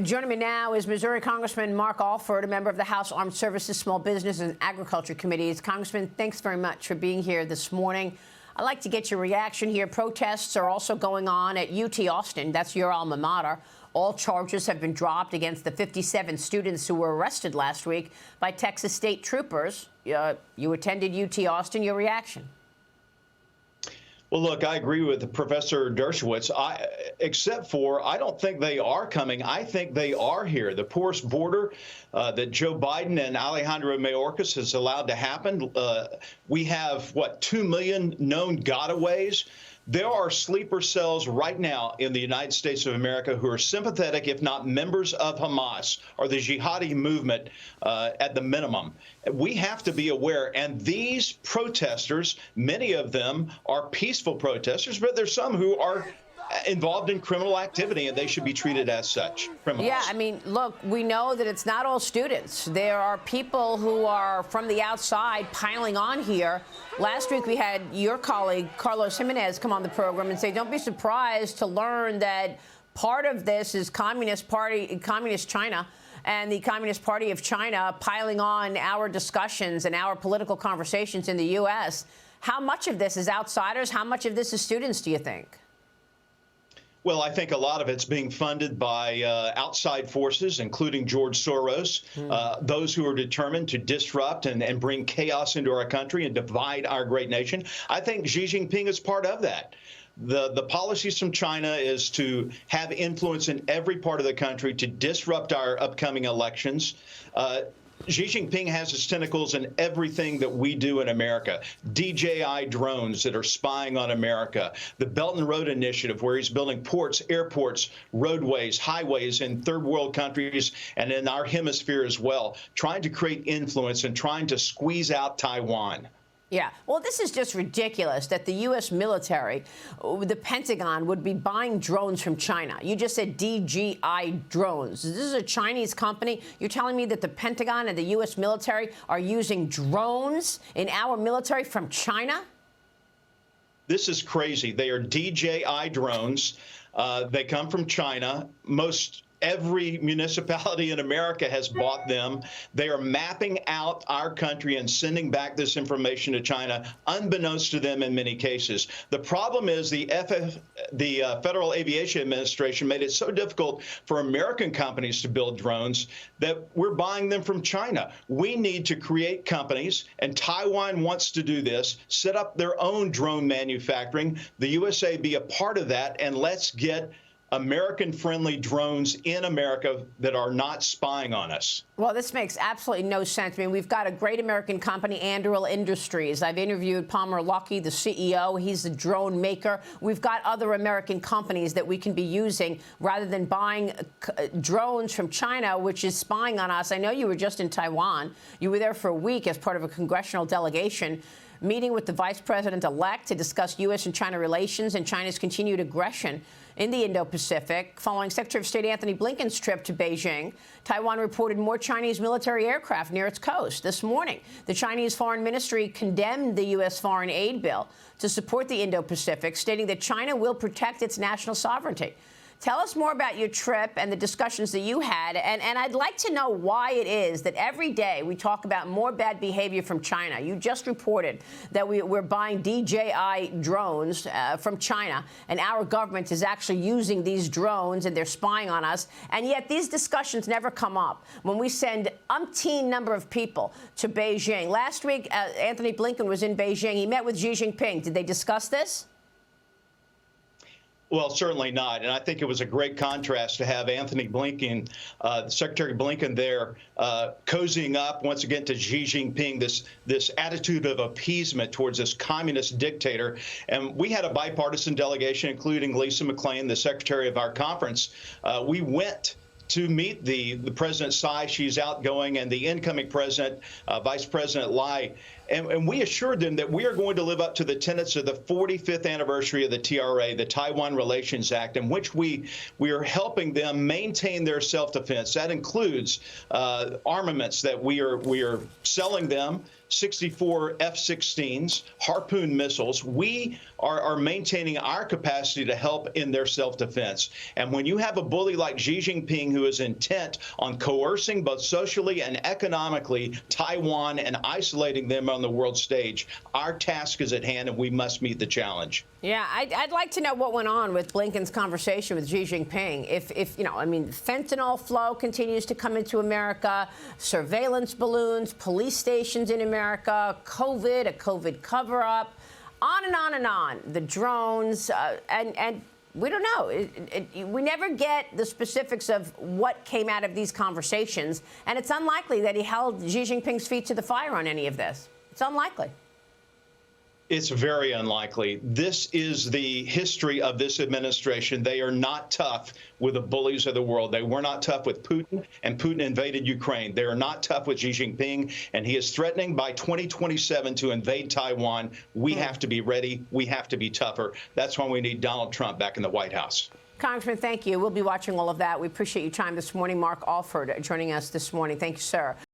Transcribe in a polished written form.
Joining me now is Missouri Congressman Mark Alford, a member of the House Armed Services, Small Business and Agriculture Committees. Congressman, thanks very much for being here this morning. I'd like to get your reaction here. Protests are also going on at UT Austin. That's your alma mater. All charges have been dropped against the 57 students who were arrested last week by Texas state troopers. You attended UT Austin. Your reaction? Well, look, I agree with Professor Dershowitz, except for I don't think they are coming. I think they are here. The porous border that Joe Biden and Alejandro Mayorkas has allowed to happen. We have, 2 million known gotaways? There are sleeper cells right now in the United States of America who are sympathetic, if not members of Hamas or the jihadi movement at the minimum. We have to be aware. And these protesters, many of them are peaceful protesters, but there's some who are involved in criminal activity, and they should be treated as such, criminals. Yeah, I mean, look, we know that it's not all students. There are people who are from the outside piling on here. Last week, we had your colleague, Carlos Gimenez, come on the program and say, don't be surprised to learn that part of this is Communist China and the Communist Party of China piling on our discussions and our political conversations in the U.S. How much of this is outsiders? How much of this is students, do you think? Well, I think a lot of it's being funded by outside forces, including George Soros, those who are determined to disrupt and bring chaos into our country and divide our great nation. I think Xi Jinping is part of that. The policies from China is to have influence in every part of the country, to disrupt our upcoming elections. Xi Jinping has his tentacles in everything that we do in America. DJI drones that are spying on America. The Belt and Road Initiative, where he's building ports, airports, roadways, highways in third world countries and in our hemisphere as well, trying to create influence and trying to squeeze out Taiwan. Yeah, well, this is just ridiculous that the U.S. military, the Pentagon, would be buying drones from China. You just said DJI drones. This is a Chinese company. You're telling me that the Pentagon and the U.S. military are using drones in our military from China? This is crazy. They are DJI drones. They come from China. Every municipality in America has bought them. They are mapping out our country and sending back this information to China, unbeknownst to them in many cases. The problem is the Federal Aviation Administration made it so difficult for American companies to build drones that we're buying them from China. We need to create companies, and Taiwan wants to do this, set up their own drone manufacturing. The USA be a part of that, and let's get American-friendly drones in America that are not spying on us. Well, this makes absolutely no sense. I mean, we've got a great American company, Anduril Industries. I've interviewed Palmer Luckey, the CEO. He's the drone maker. We've got other American companies that we can be using rather than buying drones from China, which is spying on us. I know you were just in Taiwan. You were there for a week as part of a congressional delegation, meeting with the vice president-elect to discuss U.S. and China relations and China's continued aggression in the Indo-Pacific. Following Secretary of State Antony Blinken's trip to Beijing, Taiwan reported more Chinese military aircraft near its coast. This morning, the Chinese Foreign Ministry condemned the U.S. foreign aid bill to support the Indo-Pacific, stating that China will protect its national sovereignty. Tell us more about your trip and the discussions that you had. And I'd like to know why it is that every day we talk about more bad behavior from China. You just reported that we're buying DJI drones from China, and our government is actually using these drones and they're spying on us. And yet these discussions never come up when we send umpteen number of people to Beijing. Last week, Antony Blinken was in Beijing. He met with Xi Jinping. Did they discuss this? Well, certainly not. And I think it was a great contrast to have Antony Blinken, Secretary Blinken there, cozying up once again to Xi Jinping, this attitude of appeasement towards this communist dictator. And we had a bipartisan delegation, including Lisa McClain, the secretary of our conference. We went to meet the President Tsai, she's outgoing, and the incoming president, Vice President Lai. And we assured them that we are going to live up to the tenets of the 45th anniversary of the TRA, the Taiwan Relations Act, in which we are helping them maintain their self-defense. That includes armaments that we are selling them, 64 F-16s, Harpoon missiles. We are maintaining our capacity to help in their self-defense. And when you have a bully like Xi Jinping who is intent on coercing both socially and economically Taiwan and isolating them on the world stage, our task is at hand and we must meet the challenge. Yeah, I'd like to know what went on with Blinken's conversation with Xi Jinping. If you know, I mean, fentanyl flow continues to come into America, surveillance balloons, police stations in America, COVID, a COVID cover-up, on and on and on. The drones, and we don't know. We never get the specifics of what came out of these conversations, and it's unlikely that he held Xi Jinping's feet to the fire on any of this. It's unlikely. It's very unlikely. This is the history of this administration. They are not tough with the bullies of the world. They were not tough with Putin, and Putin invaded Ukraine. They are not tough with Xi Jinping, and he is threatening by 2027 to invade Taiwan. We have to be ready. We have to be tougher. That's why we need Donald Trump back in the White House. Congressman, thank you. We'll be watching all of that. We appreciate your time this morning. Mark Alford joining us this morning. Thank you, sir.